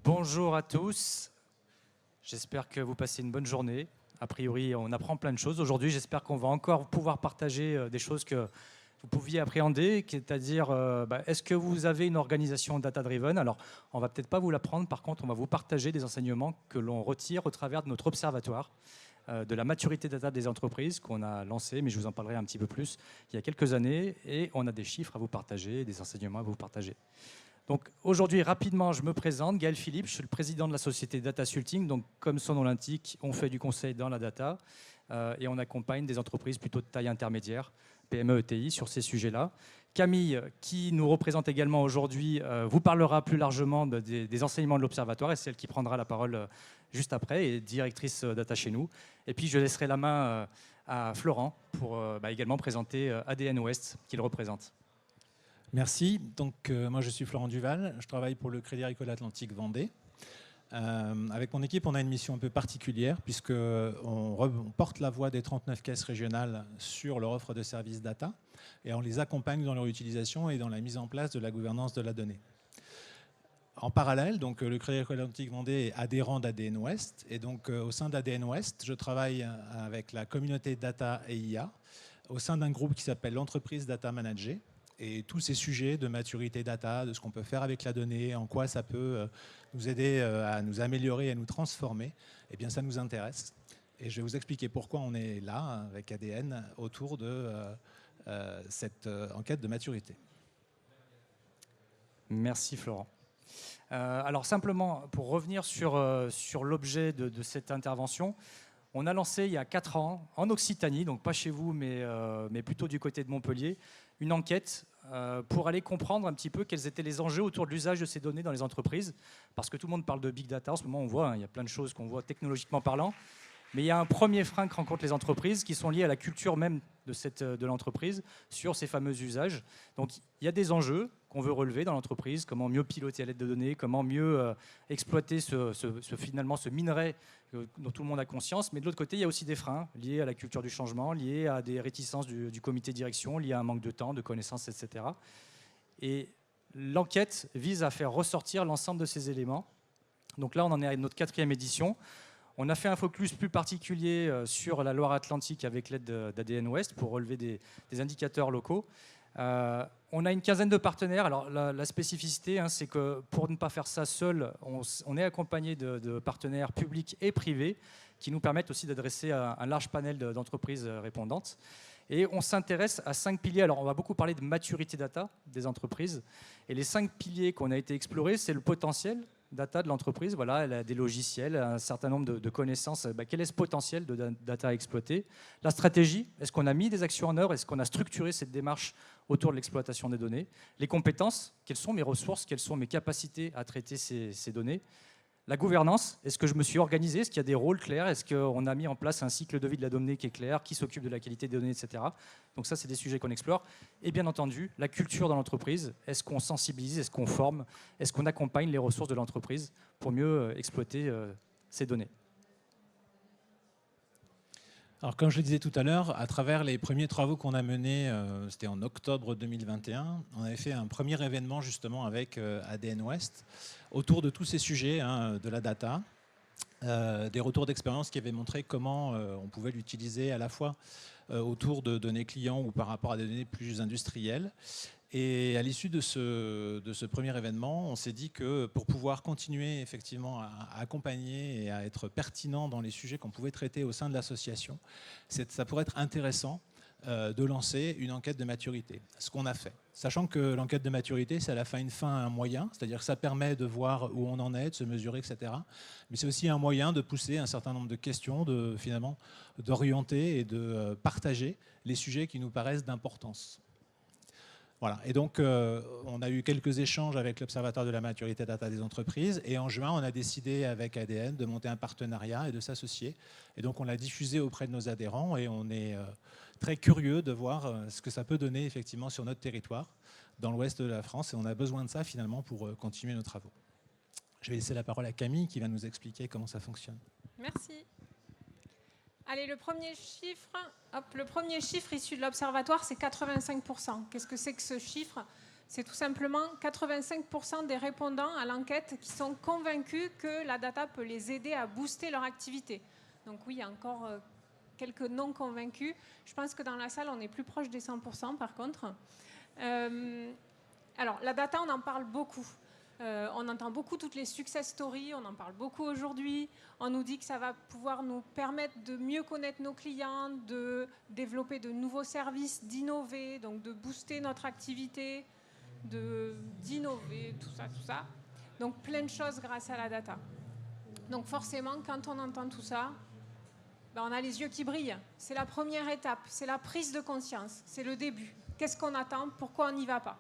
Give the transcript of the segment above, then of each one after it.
Bonjour à tous, j'espère que vous passez une bonne journée. A priori, on apprend plein de choses. Aujourd'hui, j'espère qu'on va encore pouvoir partager des choses que vous pouviez appréhender, c'est-à-dire, est-ce que vous avez une organisation data-driven? Alors, on ne va peut-être pas vous l'apprendre, par contre, on va vous partager des enseignements que l'on retire au travers de notre observatoire de la maturité data des entreprises qu'on a lancé, mais je vous en parlerai un petit peu plus, il y a quelques années, et on a des chiffres à vous partager, des enseignements à vous partager. Donc aujourd'hui, rapidement, je me présente, Gaël Philippe, je suis le président de la société Datasulting. Donc comme son nom l'indique, on fait du conseil dans la data et on accompagne des entreprises plutôt de taille intermédiaire, PME, ETI, sur ces sujets-là. Camille, qui nous représente également aujourd'hui, vous parlera plus largement des enseignements de l'Observatoire et c'est elle qui prendra la parole juste après, et directrice data chez nous. Et puis je laisserai la main à Florent pour également présenter ADN Ouest, qu'il représente. Merci. Donc, moi, je suis Florent Duval. Je travaille pour le Crédit Agricole Atlantique Vendée. Avec mon équipe, on a une mission un peu particulière puisqu'on porte la voix des 39 caisses régionales sur leur offre de services data et on les accompagne dans leur utilisation et dans la mise en place de la gouvernance de la donnée. En parallèle, donc, le Crédit Agricole Atlantique Vendée est adhérent d'ADN Ouest et donc au sein d'ADN Ouest, je travaille avec la communauté data et IA au sein d'un groupe qui s'appelle l'entreprise Data Manager. Et tous ces sujets de maturité data, de ce qu'on peut faire avec la donnée, en quoi ça peut nous aider à nous améliorer et à nous transformer, eh bien ça nous intéresse. Et je vais vous expliquer pourquoi on est là avec ADN autour de cette enquête de maturité. Merci Florent. Alors simplement, pour revenir sur l'objet de cette intervention, on a lancé il y a 4 ans, en Occitanie, donc pas chez vous, mais plutôt du côté de Montpellier, une enquête pour aller comprendre un petit peu quels étaient les enjeux autour de l'usage de ces données dans les entreprises. Parce que tout le monde parle de big data, en ce moment on voit, il y a plein de choses qu'on voit technologiquement parlant, mais il y a un premier frein que rencontrent les entreprises qui sont liés à la culture même de l'entreprise sur ces fameux usages. Donc il y a des enjeux qu'on veut relever dans l'entreprise, comment mieux piloter à l'aide de données, comment mieux exploiter finalement ce minerai dont tout le monde a conscience. Mais de l'autre côté, il y a aussi des freins liés à la culture du changement, liés à des réticences du comité de direction, liés à un manque de temps, de connaissances, etc. Et l'enquête vise à faire ressortir l'ensemble de ces éléments. Donc là, on en est à notre 4e édition. On a fait un focus plus particulier sur la Loire-Atlantique avec l'aide d'ADN Ouest pour relever des indicateurs locaux. On a une quinzaine de partenaires. Alors la spécificité, c'est que pour ne pas faire ça seul, on est accompagné de partenaires publics et privés qui nous permettent aussi d'adresser un large panel d'entreprises répondantes. Et on s'intéresse à 5 piliers. Alors on va beaucoup parler de maturité data des entreprises. Et les 5 piliers qu'on a été explorés, c'est le potentiel data de l'entreprise. Voilà, elle a des logiciels, un certain nombre de connaissances. Quel est ce potentiel de data à exploiter? La stratégie, est-ce qu'on a mis des actions en œuvre? Est-ce qu'on a structuré cette démarche autour de l'exploitation des données? Les compétences, quelles sont mes ressources? Quelles sont mes capacités à traiter ces données? La gouvernance, est-ce que je me suis organisé? Est-ce qu'il y a des rôles clairs? Est-ce qu'on a mis en place un cycle de vie de la donnée qui est clair? Qui s'occupe de la qualité des données, etc. Donc ça, c'est des sujets qu'on explore. Et bien entendu, la culture dans l'entreprise. Est-ce qu'on sensibilise? Est-ce qu'on forme? Est-ce qu'on accompagne les ressources de l'entreprise pour mieux exploiter ces données? Alors, comme je le disais tout à l'heure, à travers les premiers travaux qu'on a menés, c'était en octobre 2021, on avait fait un premier événement justement avec ADN Ouest autour de tous ces sujets de la data, des retours d'expérience qui avaient montré comment on pouvait l'utiliser à la fois autour de données clients ou par rapport à des données plus industrielles. Et à l'issue de ce premier événement, on s'est dit que pour pouvoir continuer effectivement à accompagner et à être pertinent dans les sujets qu'on pouvait traiter au sein de l'association, ça pourrait être intéressant de lancer une enquête de maturité. Ce qu'on a fait. Sachant que l'enquête de maturité, c'est à la fin une fin, un moyen, c'est-à-dire que ça permet de voir où on en est, de se mesurer, etc. Mais c'est aussi un moyen de pousser un certain nombre de questions, finalement d'orienter et de partager les sujets qui nous paraissent d'importance. Voilà. Et donc, on a eu quelques échanges avec l'Observatoire de la maturité data des entreprises. Et en juin, on a décidé avec ADN de monter un partenariat et de s'associer. Et donc, on l'a diffusé auprès de nos adhérents. Et on est très curieux de voir ce que ça peut donner effectivement sur notre territoire, dans l'ouest de la France. Et on a besoin de ça finalement pour continuer nos travaux. Je vais laisser la parole à Camille qui va nous expliquer comment ça fonctionne. Merci. Allez, le premier chiffre issu de l'Observatoire, c'est 85%. Qu'est-ce que c'est que ce chiffre? C'est tout simplement 85% des répondants à l'enquête qui sont convaincus que la data peut les aider à booster leur activité. Donc oui, il y a encore quelques non convaincus. Je pense que dans la salle, on est plus proche des 100% par contre. Alors, la data, on en parle beaucoup. On entend beaucoup toutes les success stories, on en parle beaucoup aujourd'hui. On nous dit que ça va pouvoir nous permettre de mieux connaître nos clients, de développer de nouveaux services, d'innover, donc de booster notre activité, d'innover, tout ça. Donc plein de choses grâce à la data. Donc forcément, quand on entend tout ça, ben on a les yeux qui brillent. C'est la première étape, c'est la prise de conscience, c'est le début. Qu'est-ce qu'on attend? Pourquoi on n'y va pas?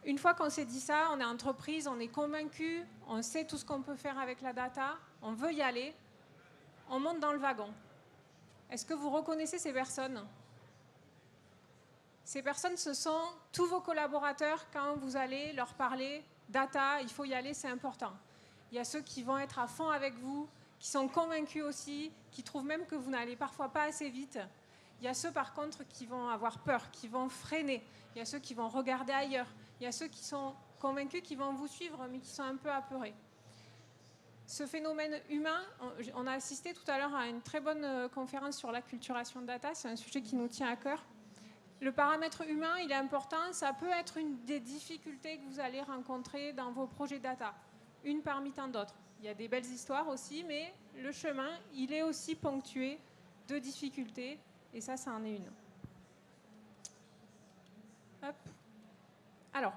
Une fois qu'on s'est dit ça, on est entreprise, on est convaincu, on sait tout ce qu'on peut faire avec la data, on veut y aller, on monte dans le wagon. Est-ce que vous reconnaissez ces personnes? Ces personnes, ce sont tous vos collaborateurs quand vous allez leur parler data, il faut y aller, c'est important. Il y a ceux qui vont être à fond avec vous, qui sont convaincus aussi, qui trouvent même que vous n'allez parfois pas assez vite. Il y a ceux par contre qui vont avoir peur, qui vont freiner. Il y a ceux qui vont regarder ailleurs. Il y a ceux qui sont convaincus, qui vont vous suivre, mais qui sont un peu apeurés. Ce phénomène humain, on a assisté tout à l'heure à une très bonne conférence sur l'acculturation de data. C'est un sujet qui nous tient à cœur. Le paramètre humain, il est important. Ça peut être une des difficultés que vous allez rencontrer dans vos projets data. Une parmi tant d'autres. Il y a des belles histoires aussi, mais le chemin, il est aussi ponctué de difficultés. Et ça en est une. Hop. Alors,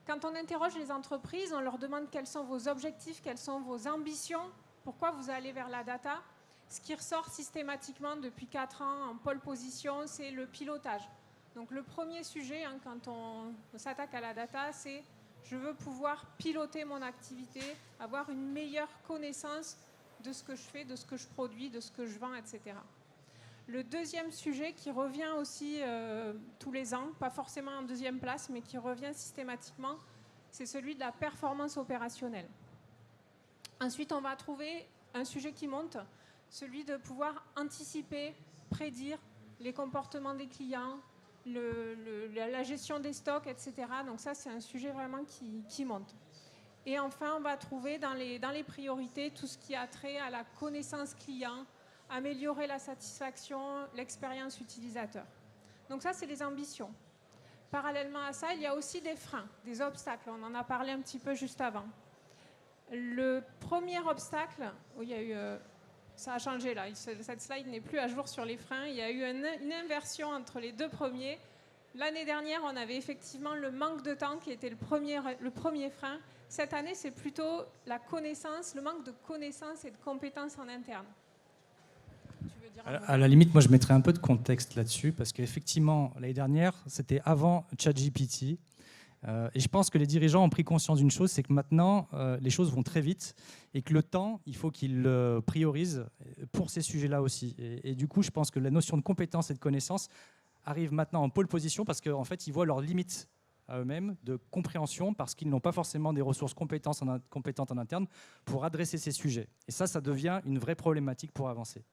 quand on interroge les entreprises, on leur demande quels sont vos objectifs, quelles sont vos ambitions, pourquoi vous allez vers la data. Ce qui ressort systématiquement depuis 4 ans en pole position, c'est le pilotage. Donc le premier sujet, quand on s'attaque à la data, c'est je veux pouvoir piloter mon activité, avoir une meilleure connaissance de ce que je fais, de ce que je produis, de ce que je vends, etc. Le deuxième sujet qui revient aussi tous les ans, pas forcément en deuxième place, mais qui revient systématiquement, c'est celui de la performance opérationnelle. Ensuite, on va trouver un sujet qui monte, celui de pouvoir anticiper, prédire les comportements des clients, la gestion des stocks, etc. Donc ça, c'est un sujet vraiment qui monte. Et enfin, on va trouver dans les priorités tout ce qui a trait à la connaissance client, améliorer la satisfaction, l'expérience utilisateur. Donc ça, c'est les ambitions. Parallèlement à ça, il y a aussi des freins, des obstacles. On en a parlé un petit peu juste avant. Le premier obstacle, où il y a eu, ça a changé là, cette slide n'est plus à jour sur les freins, il y a eu une inversion entre les deux premiers. L'année dernière, on avait effectivement le manque de temps qui était le premier frein. Cette année, c'est plutôt la connaissance, le manque de connaissances et de compétences en interne. À la limite, moi, je mettrais un peu de contexte là-dessus, parce qu'effectivement, l'année dernière, c'était avant ChatGPT. Et je pense que les dirigeants ont pris conscience d'une chose, c'est que maintenant, les choses vont très vite et que le temps, il faut qu'ils le priorisent pour ces sujets-là aussi. Et du coup, je pense que la notion de compétence et de connaissance arrive maintenant en pole position parce qu'en fait, ils voient leurs limites à eux-mêmes de compréhension parce qu'ils n'ont pas forcément des ressources compétentes en interne pour adresser ces sujets. Et ça devient une vraie problématique pour avancer.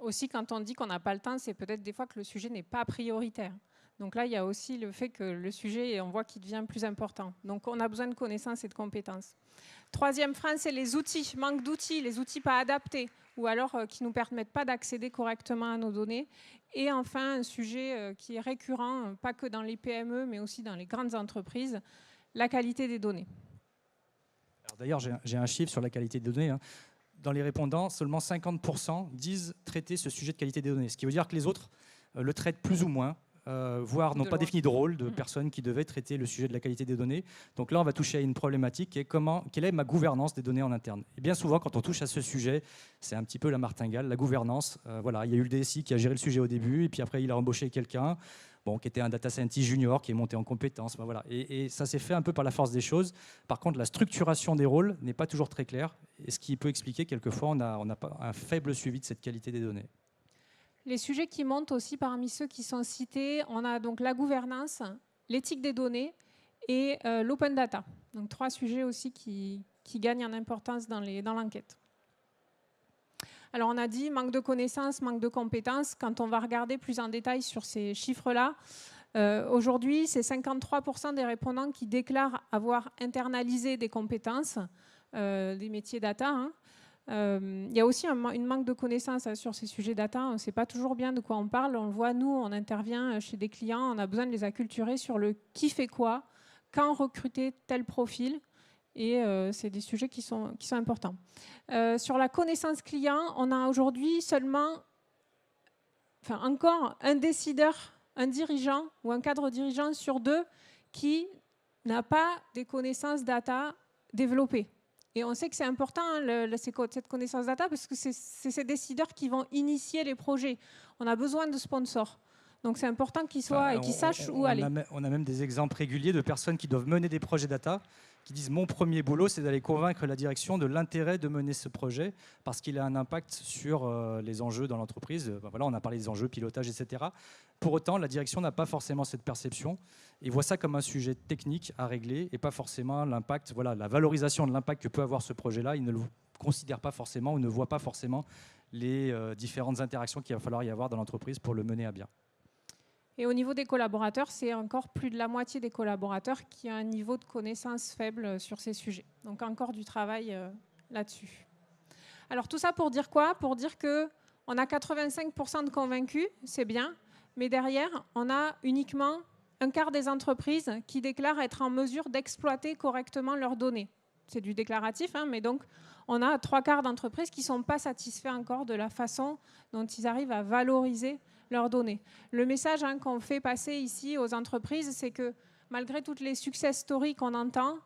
Aussi, quand on dit qu'on n'a pas le temps, c'est peut-être des fois que le sujet n'est pas prioritaire. Donc là, il y a aussi le fait que le sujet, on voit qu'il devient plus important. Donc on a besoin de connaissances et de compétences. Troisième frein, c'est les outils. Manque d'outils, les outils pas adaptés ou alors qui ne nous permettent pas d'accéder correctement à nos données. Et enfin, un sujet qui est récurrent, pas que dans les PME, mais aussi dans les grandes entreprises, la qualité des données. D'ailleurs, j'ai un chiffre sur la qualité des données. Dans les répondants, seulement 50% disent traiter ce sujet de qualité des données. Ce qui veut dire que les autres le traitent plus ou moins, voire n'ont pas défini de rôle de personnes qui devaient traiter le sujet de la qualité des données. Donc là, on va toucher à une problématique qui est quelle est ma gouvernance des données en interne. Et bien souvent, quand on touche à ce sujet, c'est un petit peu la martingale, la gouvernance. Voilà, il y a eu le DSI qui a géré le sujet au début, et puis après, il a embauché quelqu'un qui était un data scientist junior, qui est monté en compétences. Voilà. Et ça s'est fait un peu par la force des choses. Par contre, la structuration des rôles n'est pas toujours très claire, et ce qui peut expliquer quelquefois on a un faible suivi de cette qualité des données. Les sujets qui montent aussi parmi ceux qui sont cités, on a donc la gouvernance, l'éthique des données et l'open data. Donc 3 sujets aussi qui gagnent en importance dans l'enquête. Alors on a dit manque de connaissances, manque de compétences. Quand on va regarder plus en détail sur ces chiffres-là, Aujourd'hui, c'est 53% des répondants qui déclarent avoir internalisé des compétences, des métiers data. Hein. Il y a aussi une manque de connaissances sur ces sujets data. On ne sait pas toujours bien de quoi on parle. On le voit, nous, on intervient chez des clients, on a besoin de les acculturer sur le qui fait quoi, quand recruter tel profil. Et c'est des sujets qui sont importants. Sur la connaissance client, on a aujourd'hui encore un décideur, un dirigeant ou un cadre dirigeant sur 2 qui n'a pas des connaissances data développées. Et on sait que c'est important, cette connaissance data, parce que c'est ces décideurs qui vont initier les projets. On a besoin de sponsors. Donc c'est important qu'ils sachent où aller. On a même des exemples réguliers de personnes qui doivent mener des projets data, qui disent mon premier boulot, c'est d'aller convaincre la direction de l'intérêt de mener ce projet, parce qu'il a un impact sur les enjeux dans l'entreprise. Voilà, on a parlé des enjeux, pilotage, etc. Pour autant, la direction n'a pas forcément cette perception et voit ça comme un sujet technique à régler et pas forcément l'impact, voilà, la valorisation de l'impact que peut avoir ce projet-là. Ils ne le considèrent pas forcément ou ne voient pas forcément les différentes interactions qu'il va falloir y avoir dans l'entreprise pour le mener à bien. Et au niveau des collaborateurs, c'est encore plus de la moitié des collaborateurs qui ont un niveau de connaissance faible sur ces sujets. Donc encore du travail là-dessus. Alors tout ça pour dire quoi? Pour dire qu'on a 85% de convaincus, c'est bien, mais derrière, on a uniquement un quart des entreprises qui déclarent être en mesure d'exploiter correctement leurs données. C'est du déclaratif, hein, mais donc on a 3/4 d'entreprises qui ne sont pas satisfaits encore de la façon dont ils arrivent à valoriser leurs données. Le message qu'on fait passer ici aux entreprises, c'est que malgré toutes les success stories qu'on entend,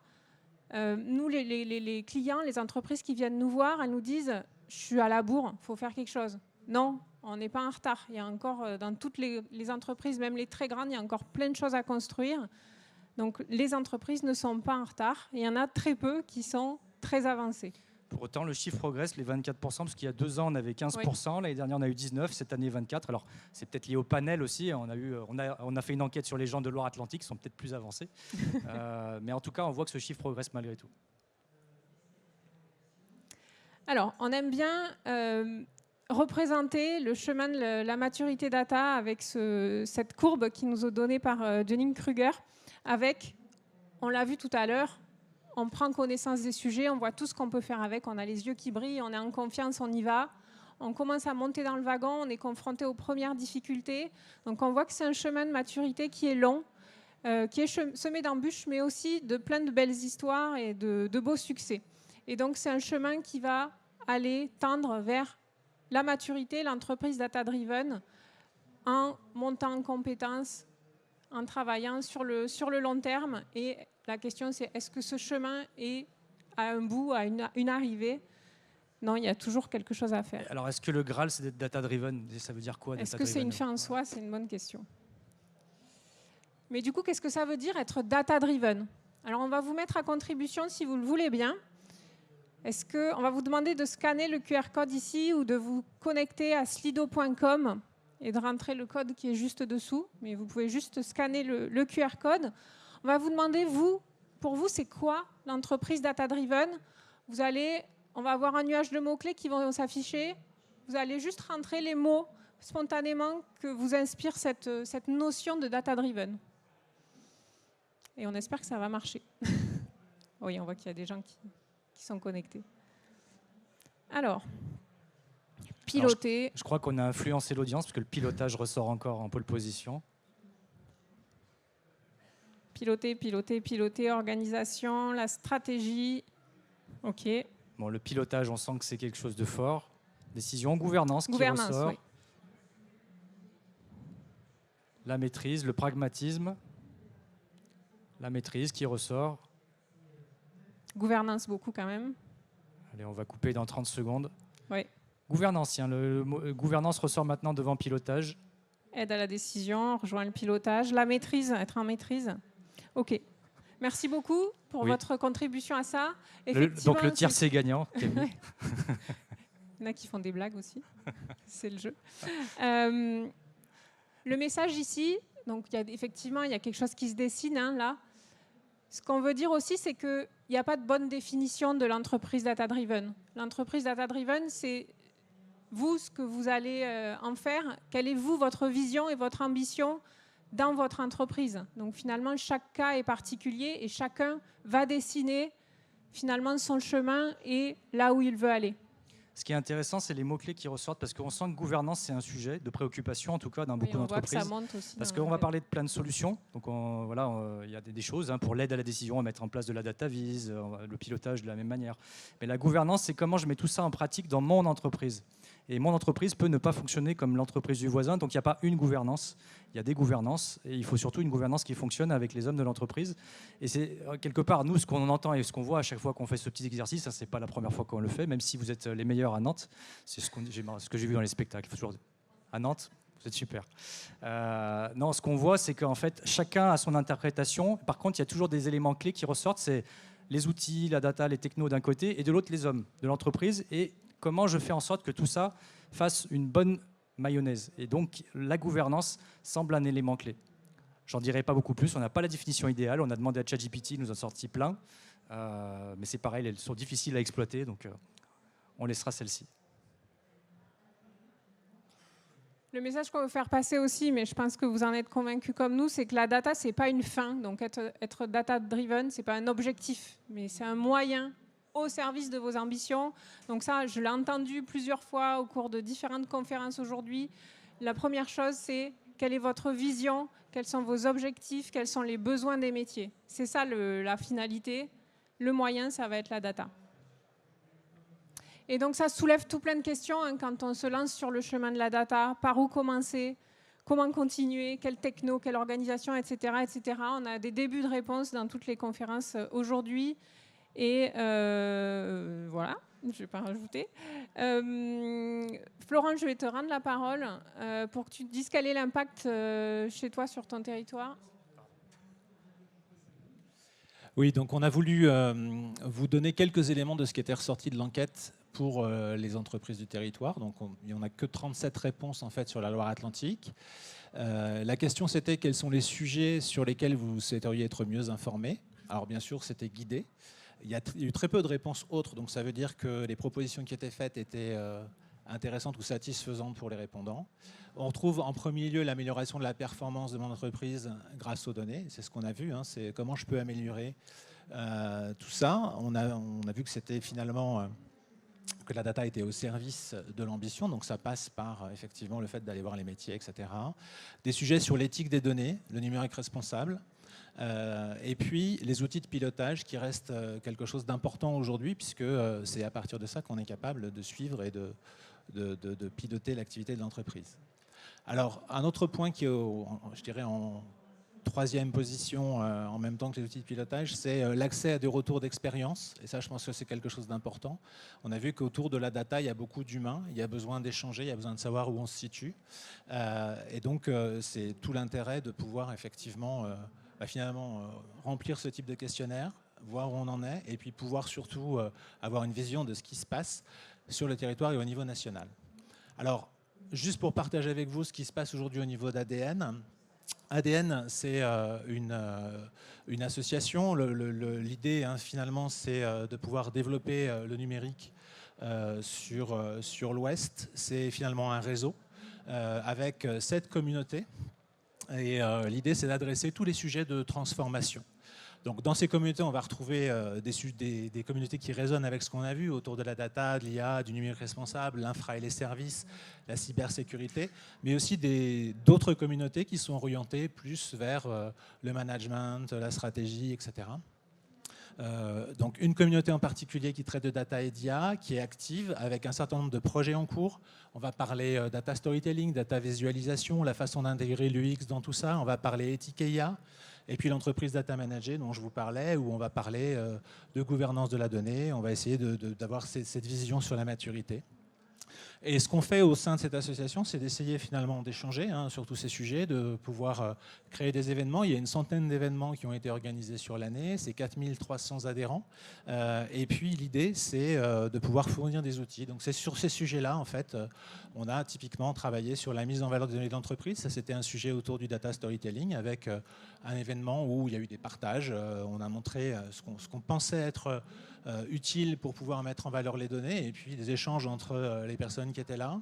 nous, les clients, les entreprises qui viennent nous voir, elles nous disent « je suis à la bourre, il faut faire quelque chose ». Non, on n'est pas en retard. Il y a encore, dans toutes les entreprises, même les très grandes, il y a encore plein de choses à construire. Donc les entreprises ne sont pas en retard. Il y en a très peu qui sont très avancées. Pour autant, le chiffre progresse, les 24%, parce qu'il y a 2 ans, on avait 15%, oui. L'année dernière, on a eu 19%, cette année, 24%. Alors, c'est peut-être lié au panel aussi. On a fait une enquête sur les gens de Loire-Atlantique, qui sont peut-être plus avancés. Mais en tout cas, on voit que ce chiffre progresse malgré tout. Alors, on aime bien représenter le chemin de la maturité data avec cette courbe qui nous est donnée par Dunning-Kruger, avec, on l'a vu tout à l'heure, on prend connaissance des sujets, on voit tout ce qu'on peut faire avec, on a les yeux qui brillent, on est en confiance, on y va. On commence à monter dans le wagon, on est confronté aux premières difficultés. Donc on voit que c'est un chemin de maturité qui est long, qui est semé d'embûches, mais aussi de plein de belles histoires et de beaux succès. Et donc c'est un chemin qui va aller tendre vers la maturité, l'entreprise data-driven, en montant en compétences, en travaillant sur le long terme. Et la question, c'est est-ce que ce chemin est à un bout, à une arrivée? Non, il y a toujours quelque chose à faire. Alors, est-ce que le Graal, c'est d'être data-driven? Ça veut dire quoi, est-ce que c'est une fin en soi? C'est une bonne question. Mais du coup, qu'est-ce que ça veut dire être data-driven? Alors, on va vous mettre à contribution, si vous le voulez bien. On va vous demander de scanner le QR code ici ou de vous connecter à slido.com et de rentrer le code qui est juste dessous. Mais vous pouvez juste scanner le QR code. On va vous demander, pour vous, c'est quoi l'entreprise data-driven? On va avoir un nuage de mots-clés qui vont s'afficher. Vous allez juste rentrer les mots spontanément que vous inspire cette notion de data-driven. Et on espère que ça va marcher. Oui, on voit qu'il y a des gens qui sont connectés. Alors, piloter. Je crois qu'on a influencé l'audience parce que le pilotage ressort encore en pole position. Piloter, organisation, la stratégie. OK. Bon, le pilotage, on sent que c'est quelque chose de fort. Décision, gouvernance qui ressort. Oui. La maîtrise, le pragmatisme. La maîtrise qui ressort. Gouvernance beaucoup quand même. Allez, on va couper dans 30 secondes. Oui. Gouvernance, le gouvernance ressort maintenant devant pilotage. Aide à la décision, rejoint le pilotage. La maîtrise, être en maîtrise. OK. Merci beaucoup pour votre contribution à ça. Donc le tiercé gagnant. Il y en a qui font des blagues aussi. C'est le jeu. Le message ici, donc effectivement, il y a quelque chose qui se dessine là. Ce qu'on veut dire aussi, c'est qu'il n'y a pas de bonne définition de l'entreprise data-driven. L'entreprise data-driven, c'est vous, ce que vous allez en faire. Quelle est, votre vision et votre ambition dans votre entreprise. Donc finalement, chaque cas est particulier et chacun va dessiner finalement son chemin et là où il veut aller. Ce qui est intéressant, c'est les mots-clés qui ressortent, parce qu'on sent que gouvernance, c'est un sujet de préoccupation, en tout cas, dans beaucoup d'entreprises. Ça monte aussi. Parce qu'on va parler de plein de solutions. Donc, il y a des choses pour l'aide à la décision, à mettre en place de la data vise, le pilotage de la même manière. Mais la gouvernance, c'est comment je mets tout ça en pratique dans mon entreprise. Et mon entreprise peut ne pas fonctionner comme l'entreprise du voisin, donc il n'y a pas une gouvernance, il y a des gouvernances, et il faut surtout une gouvernance qui fonctionne avec les hommes de l'entreprise. Et c'est quelque part, nous, ce qu'on entend et ce qu'on voit à chaque fois qu'on fait ce petit exercice, ce n'est pas la première fois qu'on le fait, même si vous êtes les meilleurs à Nantes, c'est ce que j'ai vu dans les spectacles. Toujours à Nantes, vous êtes super. Non, ce qu'on voit, c'est qu'en fait, chacun a son interprétation. Par contre, il y a toujours des éléments clés qui ressortent, c'est les outils, la data, les technos d'un côté, et de l'autre, les hommes de l'entreprise, et comment je fais en sorte que tout ça fasse une bonne mayonnaise. Et donc, la gouvernance semble un élément clé. J'en dirai pas beaucoup plus, on n'a pas la définition idéale, on a demandé à ChatGPT, il nous a sorti plein, mais c'est pareil, elles sont difficiles à exploiter, donc on laissera celle-ci. Le message qu'on veut faire passer aussi, mais je pense que vous en êtes convaincus comme nous, c'est que la data, ce n'est pas une fin. Donc être data-driven, ce n'est pas un objectif, mais c'est un moyen au service de vos ambitions. Donc ça, je l'ai entendu plusieurs fois au cours de différentes conférences aujourd'hui. La première chose, c'est quelle est votre vision, quels sont vos objectifs, quels sont les besoins des métiers. C'est ça la finalité. Le moyen, ça va être la data. Et donc ça soulève tout plein de questions quand on se lance sur le chemin de la data. Par où commencer ? Comment continuer ? Quelle techno ? Quelle organisation ? Etc., etc. On a des débuts de réponses dans toutes les conférences aujourd'hui. Et voilà, je ne vais pas rajouter. Florent, je vais te rendre la parole pour que tu te dises quel est l'impact chez toi sur ton territoire. Oui, donc on a voulu vous donner quelques éléments de ce qui était ressorti de l'enquête pour les entreprises du territoire. Donc il n'y en a que 37 réponses en fait sur la Loire-Atlantique. La question c'était quels sont les sujets sur lesquels vous souhaiteriez être mieux informés. Alors bien sûr, c'était guidé. Il y a eu très peu de réponses autres, donc ça veut dire que les propositions qui étaient faites étaient intéressantes ou satisfaisantes pour les répondants. On retrouve en premier lieu l'amélioration de la performance de mon entreprise grâce aux données. C'est ce qu'on a vu, hein, c'est comment je peux améliorer tout ça. On a vu que c'était finalement que la data était au service de l'ambition, donc ça passe par effectivement le fait d'aller voir les métiers, etc. Des sujets sur l'éthique des données, le numérique responsable, et puis les outils de pilotage qui restent quelque chose d'important aujourd'hui, puisque c'est à partir de ça qu'on est capable de suivre et de piloter l'activité de l'entreprise. Alors, un autre point qui est, je dirais, en troisième position en même temps que les outils de pilotage, c'est l'accès à des retours d'expérience. Et ça, je pense que c'est quelque chose d'important. On a vu qu'autour de la data, il y a beaucoup d'humains. Il y a besoin d'échanger, il y a besoin de savoir où on se situe. Et donc, c'est tout l'intérêt de pouvoir effectivement, finalement, remplir ce type de questionnaire, voir où on en est, et puis pouvoir surtout avoir une vision de ce qui se passe sur le territoire et au niveau national. Alors, juste pour partager avec vous ce qui se passe aujourd'hui au niveau d'ADN. ADN, c'est une association. L'idée, finalement, c'est de pouvoir développer le numérique sur l'Ouest. C'est finalement un réseau avec 7 communautés. Et l'idée, c'est d'adresser tous les sujets de transformation. Donc, dans ces communautés, on va retrouver des communautés qui résonnent avec ce qu'on a vu autour de la data, de l'IA, du numérique responsable, l'infra et les services, la cybersécurité, mais aussi d'autres communautés qui sont orientées plus vers le management, la stratégie, etc. Donc, une communauté en particulier qui traite de data et d'IA, qui est active avec un certain nombre de projets en cours. On va parler data storytelling, data visualisation, la façon d'intégrer l'UX dans tout ça. On va parler éthique et IA. Et puis l'entreprise Data Manager dont je vous parlais, où on va parler de gouvernance de la donnée, on va essayer d'avoir cette vision sur la maturité. Et ce qu'on fait au sein de cette association, c'est d'essayer finalement d'échanger sur tous ces sujets, de pouvoir créer des événements. Il y a une centaine d'événements qui ont été organisés sur l'année, c'est 4300 adhérents. Et puis l'idée, c'est de pouvoir fournir des outils. Donc c'est sur ces sujets-là, en fait, on a typiquement travaillé sur la mise en valeur des données de l'entreprise. Ça, c'était un sujet autour du data storytelling, avec un événement où il y a eu des partages. On a montré ce qu'on pensait être utile pour pouvoir mettre en valeur les données, et puis des échanges entre les personnes qui étaient là.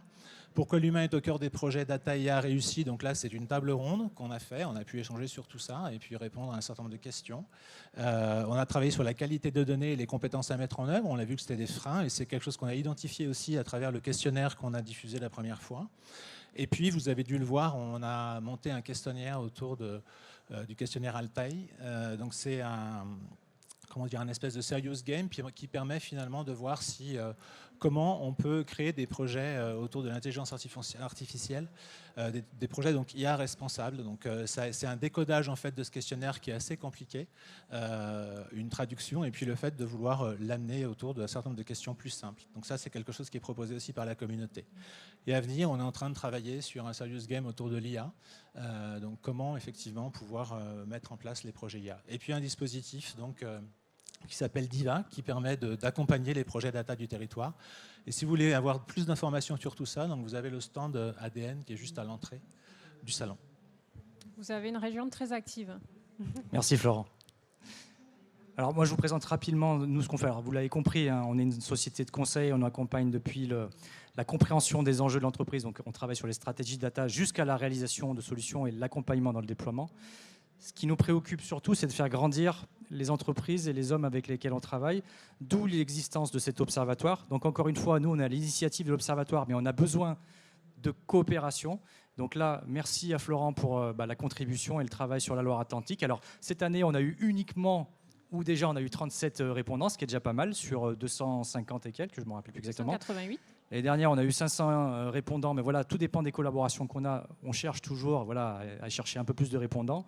Pourquoi l'humain est au cœur des projets Data IA réussis? Donc là, c'est une table ronde qu'on a fait. On a pu échanger sur tout ça et puis répondre à un certain nombre de questions. On a travaillé sur la qualité de données et les compétences à mettre en œuvre. On a vu que c'était des freins et c'est quelque chose qu'on a identifié aussi à travers le questionnaire qu'on a diffusé la première fois. Et puis, vous avez dû le voir, on a monté un questionnaire autour du questionnaire Altaï. Donc c'est un espèce de serious game qui permet finalement de voir comment on peut créer des projets autour de l'intelligence artificielle, des projets donc IA responsables. Donc c'est un décodage en fait de ce questionnaire qui est assez compliqué, une traduction et puis le fait de vouloir l'amener autour d'un certain nombre de questions plus simples. Donc ça c'est quelque chose qui est proposé aussi par la communauté. Et à venir, on est en train de travailler sur un serious game autour de l'IA. Donc comment effectivement pouvoir mettre en place les projets IA. Et puis un dispositif donc qui s'appelle DIVA, qui permet d'accompagner les projets data du territoire. Et si vous voulez avoir plus d'informations sur tout ça, donc vous avez le stand ADN qui est juste à l'entrée du salon. Vous avez une région très active. Merci Florent. Alors moi je vous présente rapidement nous ce qu'on fait. Alors, vous l'avez compris, hein, on est une société de conseil, on accompagne depuis la compréhension des enjeux de l'entreprise. Donc on travaille sur les stratégies data jusqu'à la réalisation de solutions et l'accompagnement dans le déploiement. Ce qui nous préoccupe surtout, c'est de faire grandir les entreprises et les hommes avec lesquels on travaille, d'où l'existence de cet observatoire. Donc encore une fois, nous, on est à l'initiative de l'observatoire, mais on a besoin de coopération. Donc là, merci à Florent pour la contribution et le travail sur la Loire-Atlantique. Alors cette année, on a eu déjà on a eu 37 répondants, ce qui est déjà pas mal, sur 250 et quelques, je ne me rappelle plus exactement. 188. L'année dernière, on a eu 500 répondants, mais voilà, tout dépend des collaborations qu'on a. On cherche toujours à chercher un peu plus de répondants.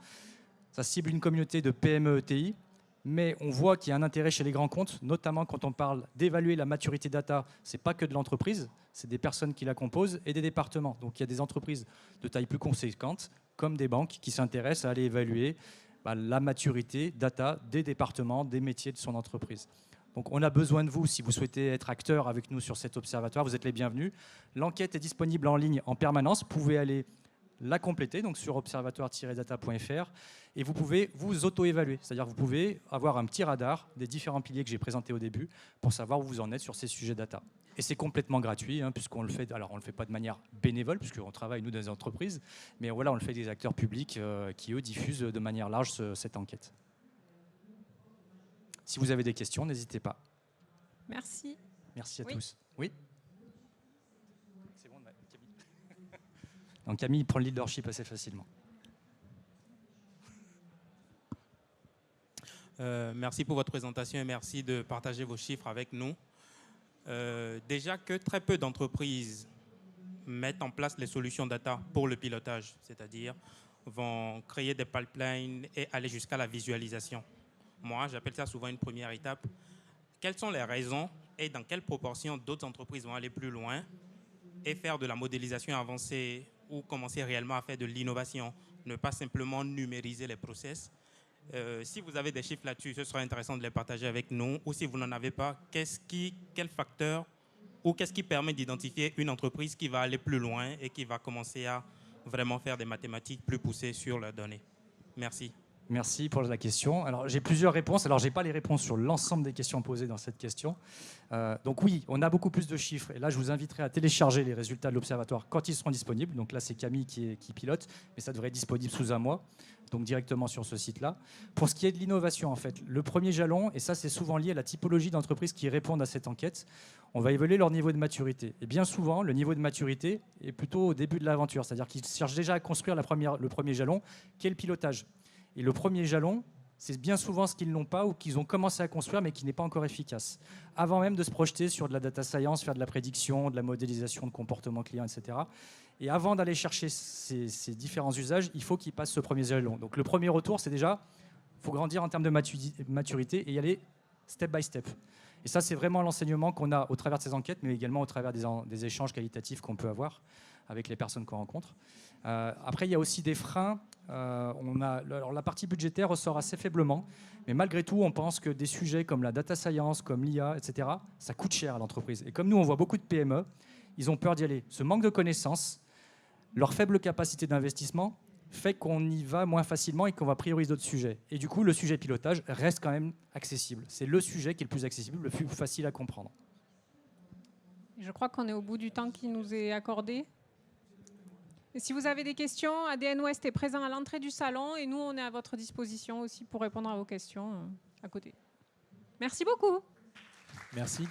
Ça cible une communauté de PME ETI, mais on voit qu'il y a un intérêt chez les grands comptes, notamment quand on parle d'évaluer la maturité data. Ce n'est pas que de l'entreprise, c'est des personnes qui la composent et des départements. Donc il y a des entreprises de taille plus conséquente, comme des banques, qui s'intéressent à aller évaluer la maturité data des départements, des métiers de son entreprise. Donc on a besoin de vous si vous souhaitez être acteur avec nous sur cet observatoire. Vous êtes les bienvenus. L'enquête est disponible en ligne en permanence. Vous pouvez aller la compléter donc sur observatoire-data.fr et vous pouvez vous auto-évaluer. C'est-à-dire vous pouvez avoir un petit radar des différents piliers que j'ai présentés au début pour savoir où vous en êtes sur ces sujets data. Et c'est complètement gratuit puisqu'on le fait. Alors on le fait pas de manière bénévole puisqu'on travaille nous dans des entreprises, mais voilà, on le fait des acteurs publics qui eux diffusent de manière large cette enquête. Si vous avez des questions, n'hésitez pas. Merci. Merci à tous. Oui. C'est bon, Camille. Donc Camille prend le leadership assez facilement. Merci pour votre présentation et merci de partager vos chiffres avec nous. Déjà que très peu d'entreprises mettent en place les solutions data pour le pilotage, c'est-à-dire vont créer des pipelines et aller jusqu'à la visualisation. Moi, j'appelle ça souvent une première étape. Quelles sont les raisons et dans quelle proportion d'autres entreprises vont aller plus loin et faire de la modélisation avancée ou commencer réellement à faire de l'innovation, ne pas simplement numériser les process. Si vous avez des chiffres là-dessus, ce serait intéressant de les partager avec nous. Ou si vous n'en avez pas, quel facteur ou qu'est-ce qui permet d'identifier une entreprise qui va aller plus loin et qui va commencer à vraiment faire des mathématiques plus poussées sur la donnée? Merci. Merci pour la question. Alors, j'ai plusieurs réponses. Alors, je n'ai pas les réponses sur l'ensemble des questions posées dans cette question. Donc oui, on a beaucoup plus de chiffres. Et là, je vous inviterai à télécharger les résultats de l'Observatoire quand ils seront disponibles. Donc là, c'est Camille qui pilote, mais ça devrait être disponible sous un mois, donc directement sur ce site-là. Pour ce qui est de l'innovation, en fait, le premier jalon, et ça, c'est souvent lié à la typologie d'entreprises qui répondent à cette enquête, on va évaluer leur niveau de maturité. Et bien souvent, le niveau de maturité est plutôt au début de l'aventure, c'est-à-dire qu'ils cherchent déjà à construire le premier jalon, qui est le pilotage. Et le premier jalon, c'est bien souvent ce qu'ils n'ont pas ou qu'ils ont commencé à construire mais qui n'est pas encore efficace. Avant même de se projeter sur de la data science, faire de la prédiction, de la modélisation de comportement client, etc. Et avant d'aller chercher ces différents usages, il faut qu'ils passent ce premier jalon. Donc le premier retour, c'est déjà, il faut grandir en termes de maturité et y aller step by step. Et ça, c'est vraiment l'enseignement qu'on a au travers de ces enquêtes, mais également au travers des échanges qualitatifs qu'on peut avoir avec les personnes qu'on rencontre. Après, il y a aussi des freins. Alors, la partie budgétaire ressort assez faiblement, mais malgré tout, on pense que des sujets comme la data science, comme l'IA, etc., ça coûte cher à l'entreprise. Et comme nous, on voit beaucoup de PME, ils ont peur d'y aller. Ce manque de connaissances, leur faible capacité d'investissement fait qu'on y va moins facilement et qu'on va prioriser d'autres sujets. Et du coup, le sujet pilotage reste quand même accessible. C'est le sujet qui est le plus accessible, le plus facile à comprendre. Je crois qu'on est au bout du temps qui nous est accordé. Et si vous avez des questions, ADN Ouest est présent à l'entrée du salon et nous, on est à votre disposition aussi pour répondre à vos questions à côté. Merci beaucoup. Merci.